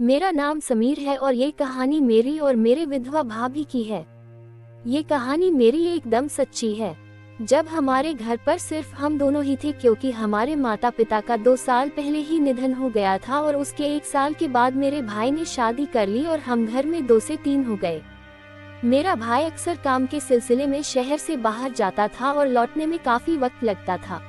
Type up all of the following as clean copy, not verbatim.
मेरा नाम समीर है और ये कहानी मेरी और मेरे विधवा भाभी की है। ये कहानी मेरी एकदम सच्ची है। जब हमारे घर पर सिर्फ हम दोनों ही थे, क्योंकि हमारे माता पिता का 2 साल पहले ही निधन हो गया था और उसके 1 साल के बाद मेरे भाई ने शादी कर ली और हम घर में 2 से 3 हो गए। मेरा भाई अक्सर काम के सिलसिले में शहर से बाहर जाता था और लौटने में काफी वक्त लगता था।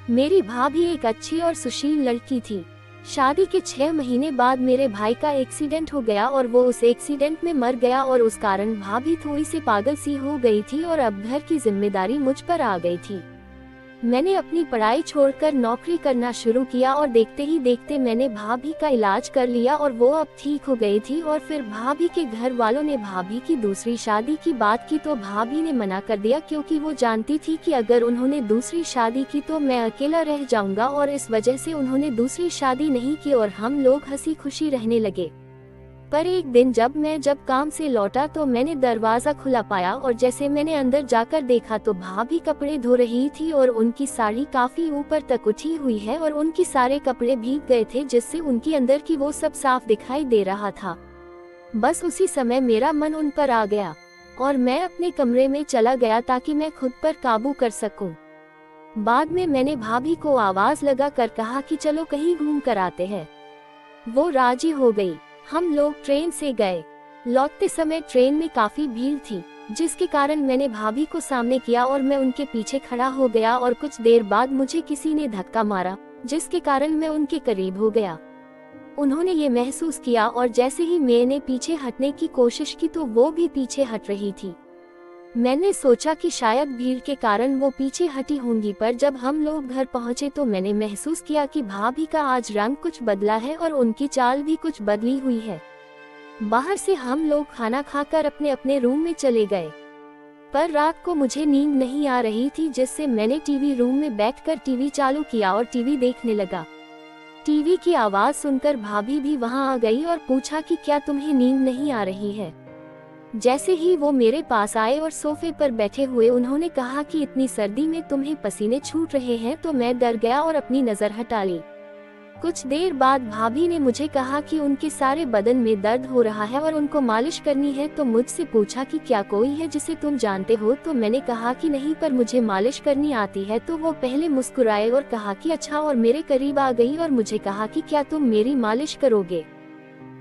मेरी भाभी एक अच्छी और सुशील लड़की थी। शादी के 6 महीने बाद मेरे भाई का एक्सीडेंट हो गया और वो उस एक्सीडेंट में मर गया और उस कारण भाभी थोड़ी सी पागल सी हो गई थी और अब घर की जिम्मेदारी मुझ पर आ गई थी। मैंने अपनी पढ़ाई छोड़कर नौकरी करना शुरू किया और देखते ही देखते मैंने भाभी का इलाज कर लिया और वो अब ठीक हो गई थी। और फिर भाभी के घर वालों ने भाभी की दूसरी शादी की बात की तो भाभी ने मना कर दिया, क्योंकि वो जानती थी कि अगर उन्होंने दूसरी शादी की तो मैं अकेला रह जाऊंगा, और इस वजह से उन्होंने दूसरी शादी नहीं की और हम लोग हंसी खुशी रहने लगे। पर एक दिन जब मैं काम से लौटा तो मैंने दरवाजा खुला पाया और जैसे मैंने अंदर जाकर देखा तो भाभी कपड़े धो रही थी और उनकी साड़ी काफी ऊपर तक उठी हुई है और उनके सारे कपड़े भीग गए थे, जिससे उनकी अंदर की वो सब साफ दिखाई दे रहा था। बस उसी समय मेरा मन उन पर आ गया और मैं अपने कमरे में चला गया ताकि मैं खुद पर काबू कर सकूं। बाद में मैंने भाभी को आवाज लगा कर कहा कि चलो कहीं घूम कर आते हैं। वो राजी हो गई। हम लोग ट्रेन से गए। लौटते समय ट्रेन में काफी भीड़ थी, जिसके कारण मैंने भाभी को सामने किया और मैं उनके पीछे खड़ा हो गया और कुछ देर बाद मुझे किसी ने धक्का मारा, जिसके कारण मैं उनके करीब हो गया। उन्होंने ये महसूस किया और जैसे ही मैंने पीछे हटने की कोशिश की तो वो भी पीछे हट रही थी। मैंने सोचा कि शायद भीड़ के कारण वो पीछे हटी होंगी, पर जब हम लोग घर पहुंचे तो मैंने महसूस किया कि भाभी का आज रंग कुछ बदला है और उनकी चाल भी कुछ बदली हुई है। बाहर से हम लोग खाना खाकर अपने अपने रूम में चले गए, पर रात को मुझे नींद नहीं आ रही थी, जिससे मैंने टीवी रूम में बैठकर टीवी चालू किया और टीवी देखने लगा। टीवी की आवाज सुनकर भाभी भी वहां आ गई और पूछा कि क्या तुम्हें नींद नहीं आ रही है। जैसे ही वो मेरे पास आए और सोफे पर बैठे हुए उन्होंने कहा कि इतनी सर्दी में तुम्हें पसीने छूट रहे हैं, तो मैं डर गया और अपनी नजर हटा ली। कुछ देर बाद भाभी ने मुझे कहा कि उनके सारे बदन में दर्द हो रहा है और उनको मालिश करनी है, तो मुझसे पूछा कि क्या कोई है जिसे तुम जानते हो। तो मैंने कहा कि नहीं, पर मुझे मालिश करनी आती है। तो वो पहले मुस्कुराए और कहा कि अच्छा, और मेरे करीब आ गई और मुझे कहा कि क्या तुम मेरी मालिश करोगे।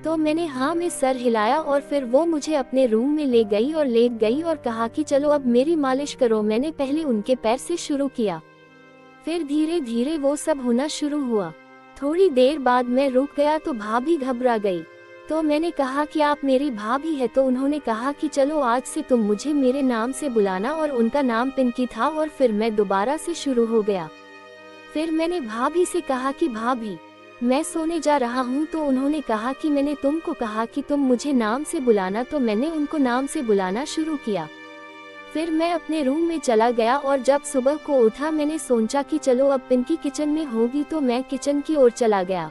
तो मैंने हाँ में सर हिलाया और फिर वो मुझे अपने रूम में ले गई और लेट गई और कहा कि चलो अब मेरी मालिश करो। मैंने पहले उनके पैर से शुरू किया, फिर धीरे धीरे वो सब होना शुरू हुआ। थोड़ी देर बाद मैं रुक गया तो भाभी घबरा गई। तो मैंने कहा कि आप मेरी भाभी है। तो उन्होंने कहा कि चलो आज से तुम मुझे मेरे नाम से बुलाना, और उनका नाम पिंकी था। और फिर मैं दोबारा से शुरू हो गया। फिर मैंने भाभी से कहा कि भाभी, मैं सोने जा रहा हूँ। तो उन्होंने कहा कि मैंने तुमको कहा कि तुम मुझे नाम से बुलाना। तो मैंने उनको नाम से बुलाना शुरू किया। फिर मैं अपने रूम में चला गया और जब सुबह को उठा मैंने सोचा कि चलो अब पिंकी किचन में होगी, तो मैं किचन की ओर चला गया।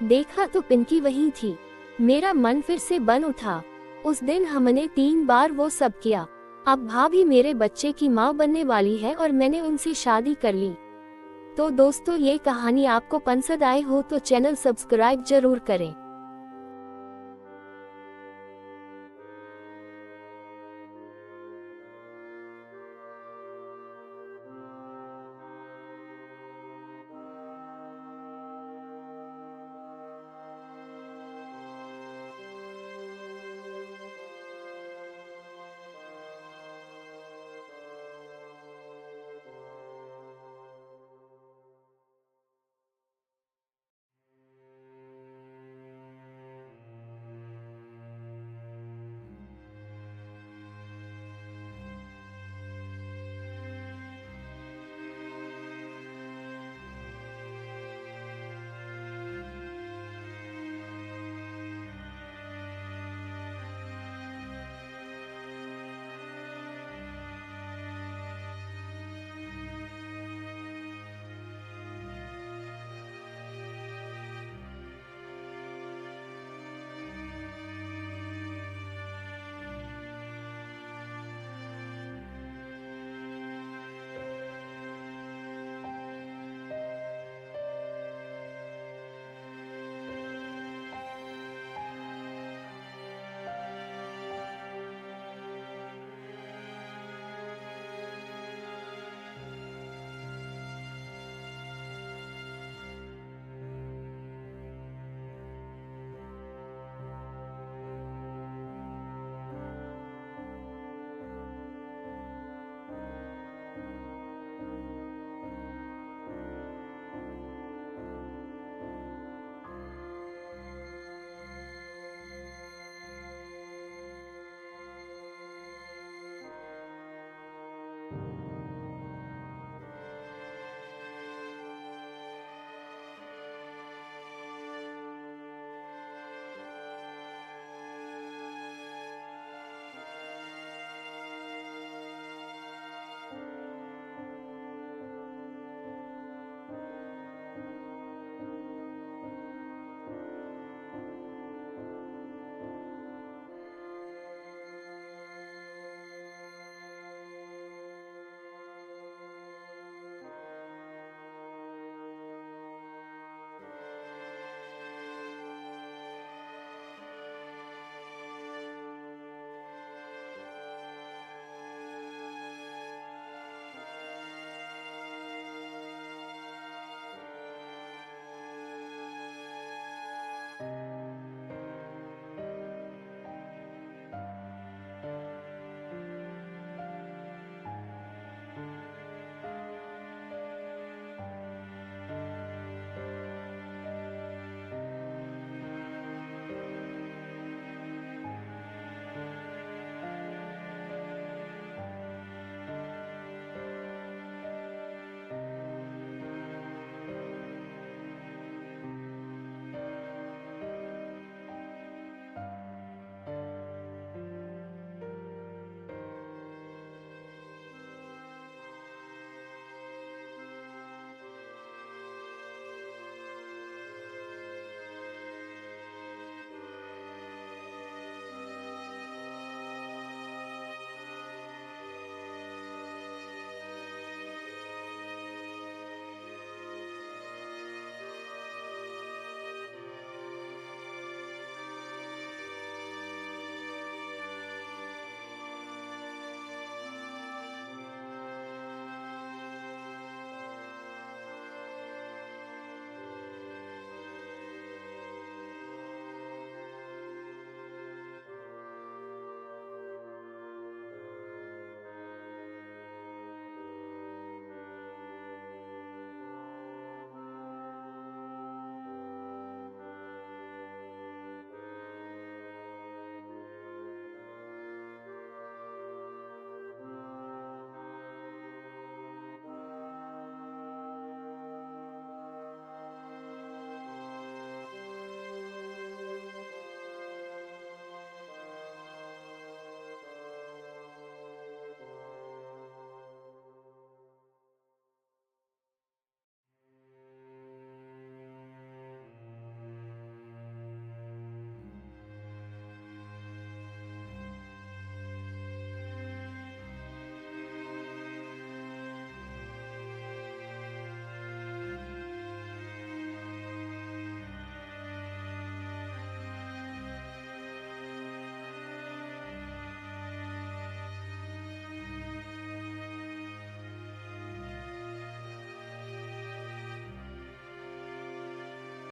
देखा तो पिंकी वहीं थी। मेरा मन फिर से बन उठा। उस दिन हमने 3 बार वो सब किया। अब भाभी मेरे बच्चे की माँ बनने वाली है और मैंने उनसे शादी कर ली। तो दोस्तों, ये कहानी आपको पसंद आए हो तो चैनल सब्सक्राइब जरूर करें।